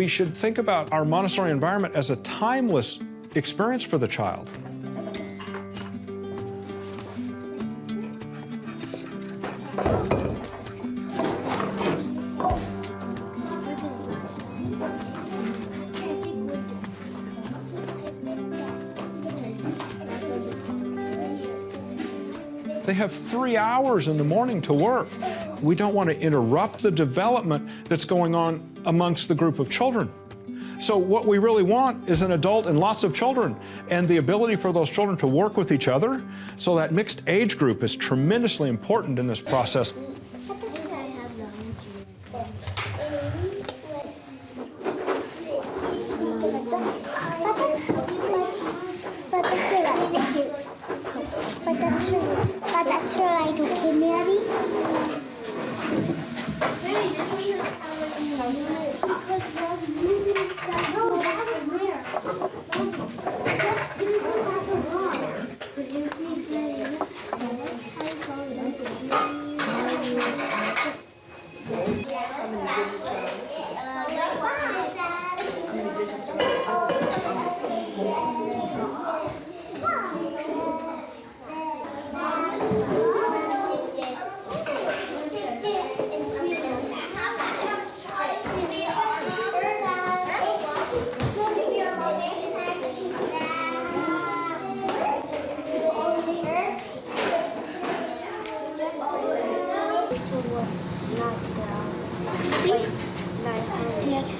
we should think about our Montessori environment as a timeless experience for the child. They have 3 hours in the morning to work. We don't want to interrupt the development that's going on amongst the group of children. So what we really want is an adult and lots of children, and the ability for those children to work with each other. So that mixed age group is tremendously important in this process.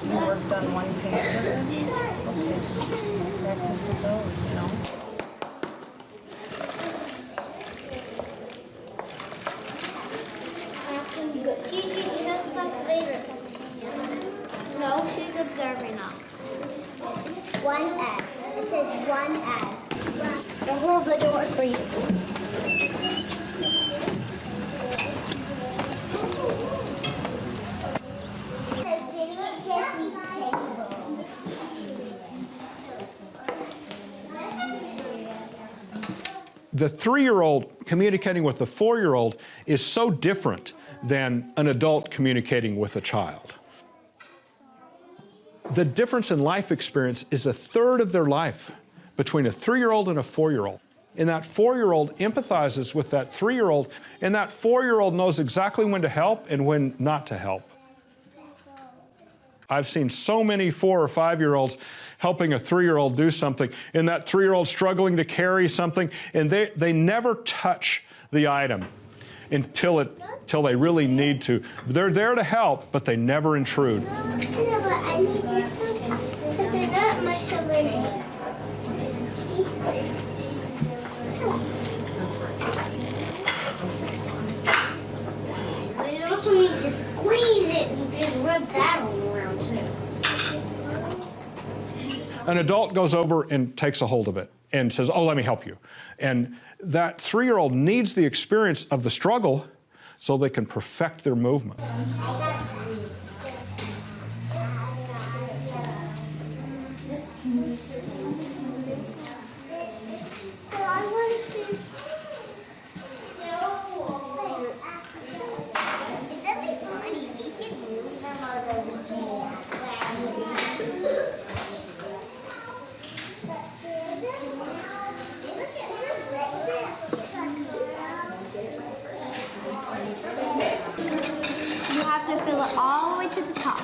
Worked on one page. Practice with those, you know. Gigi, check back later. No, she's observing us. One ad. It says one ad. I'll hold the door for you. The 3-year-old communicating with the 4-year-old is so different than an adult communicating with a child. The difference in life experience is 1/3 of their life between a 3-year-old and a 4-year-old. And that 4-year-old empathizes with that 3-year-old, and that 4-year-old knows exactly when to help and when not to help. I've seen so many 4 or 5-year-olds helping a 3-year-old do something, and that 3-year-old struggling to carry something, and they never touch the item until they really need to. They're there to help, but they never intrude. I know, but I need this one, so there's not much of in here. But you also need to squeeze it and then rub that all around too. An adult goes over and takes a hold of it and says, oh, let me help you. And that 3-year-old needs the experience of the struggle so they can perfect their movement. Fill it all the way to the top.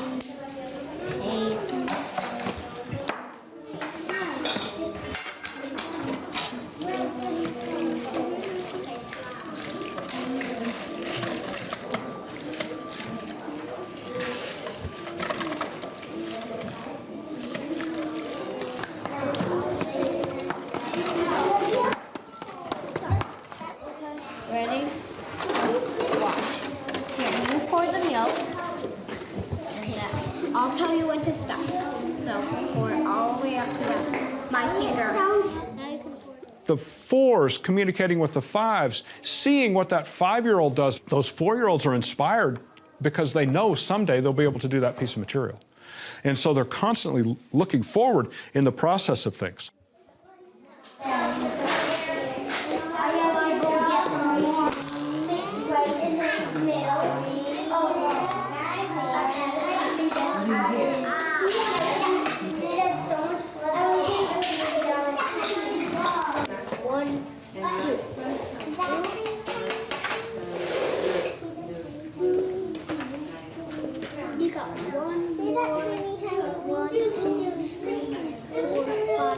Ready? Watch. Here, you pour the milk. I'll tell you when to stop. So pour it all the way up to my finger. The 4s communicating with the 5s, seeing what that 5-year-old does, those 4-year-olds are inspired because they know someday they'll be able to do that piece of material. And so they're constantly looking forward in the process of things.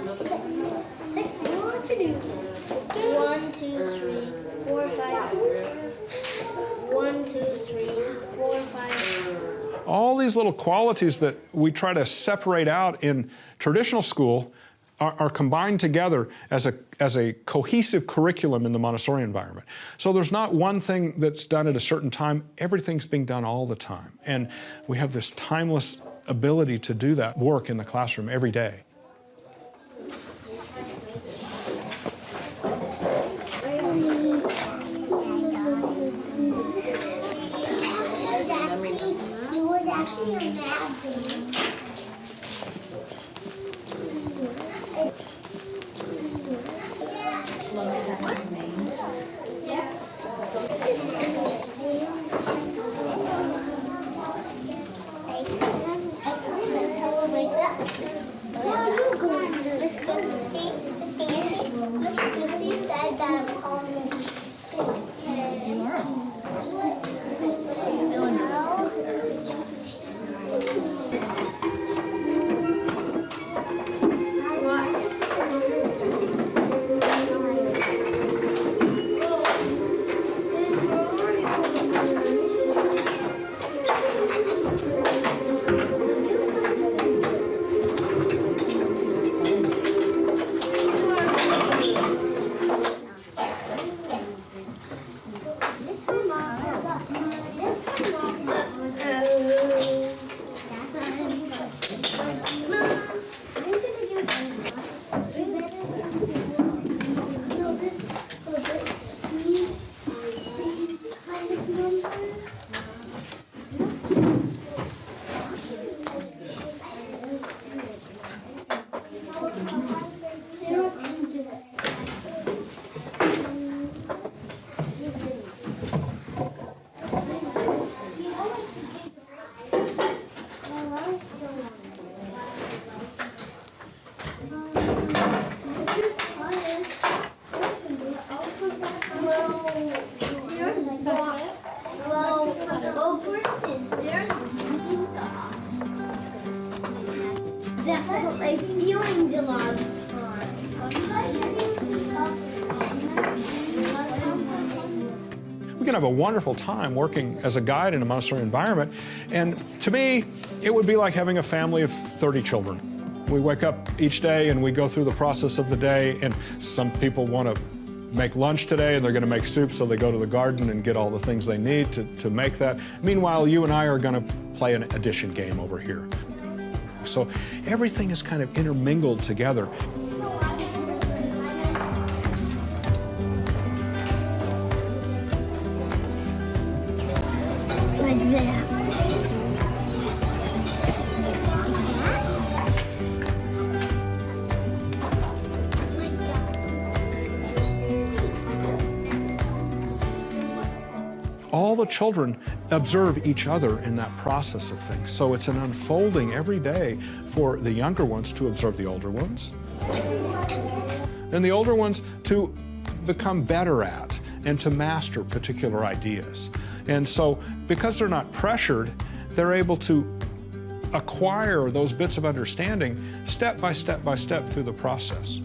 Six more to do. 1, 2, 3, 4, 5. 1, 2, 3, 4, 5. All these little qualities that we try to separate out in traditional school are combined together as a cohesive curriculum in the Montessori environment. So there's not one thing that's done at a certain time, everything's being done all the time. And we have this timeless ability to do that work in the classroom every day. You would actually imagine. That's what I'm feeling a lot of We can have a wonderful time working as a guide in a Montessori environment. And to me, it would be like having a family of 30 children. We wake up each day and we go through the process of the day, and some people want to make lunch today and they're going to make soup, so they go to the garden and get all the things they need to make that. Meanwhile, you and I are going to play an addition game over here. So everything is kind of intermingled together. like that. All the children observe each other in that process of things. So it's an unfolding every day for the younger ones to observe the older ones, and the older ones to become better at and to master particular ideas. And so because they're not pressured, they're able to acquire those bits of understanding step by step by step through the process.